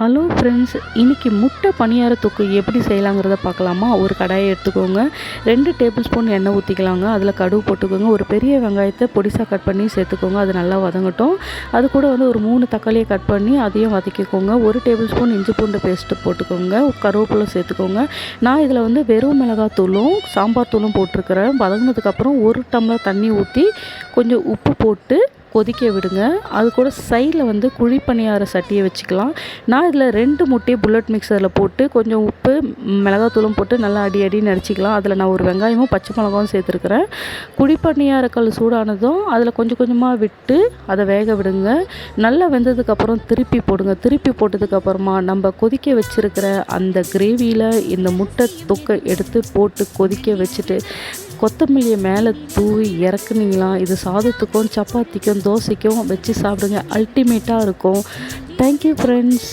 Hello friends, இன்றைக்கி முட்டை பணியார தொக்கு எப்படி செய்யலாங்கிறத பார்க்கலாமா? ஒரு கடாயை எடுத்துக்கோங்க. 2 டேபிள் ஸ்பூன் எண்ணெய் ஊற்றிக்கலாங்க. அதில் கடுகு போட்டுக்கோங்க. ஒரு பெரிய வெங்காயத்தை பொடிசாக கட் பண்ணி சேர்த்துக்கோங்க. அது நல்லா வதங்கட்டும். அது கூட ஒரு 3 தக்காளியை கட் பண்ணி அதையும் வதக்கிக்கோங்க. 1 டேபிள் ஸ்பூன் இஞ்சி பூண்டு பேஸ்ட்டு போட்டுக்கோங்க. கருவேப்பிலை சேர்த்துக்கோங்க. நான் இதில் வெறும் மிளகாத்தூளும் சாம்பார் தூளும் போட்டிருக்கிறேன். வதங்கினதுக்கப்புறம் 1 டம்ளர் தண்ணி ஊற்றி கொஞ்சம் உப்பு போட்டு கொதிக்க விடுங்க. அது கூட சைடில் குழி பணியார சட்டியை வச்சுக்கலாம். நான் இதில் 2 முட்டையை புல்லட் மிக்சரில் போட்டு கொஞ்சம் உப்பு மிளகாத்தூளும் போட்டு நல்லா அடின்னு அடிச்சிக்கலாம். அதில் நான் ஒரு வெங்காயமும் பச்சை மிளகாவும் சேர்த்துருக்குறேன். குழி பணியாரக்கல் சூடானதும் அதில் கொஞ்சம் கொஞ்சமாக விட்டு அதை வேக விடுங்க. நல்லா வெந்ததுக்கப்புறம் திருப்பி போடுங்க. திருப்பி போட்டதுக்கப்புறமா நம்ம கொதிக்க வச்சுருக்கிற அந்த கிரேவியில் இந்த முட்டை தொக்கை எடுத்து போட்டு கொதிக்க வச்சுட்டு கொத்தமல்லியை மேலே தூவி இறக்குனீங்களா, இது சாதத்துக்கும் சப்பாத்திக்கும் தோசைக்கும் வச்சு சாப்பிடுங்க. அல்டிமேட்டாக இருக்கும். Thank you friends.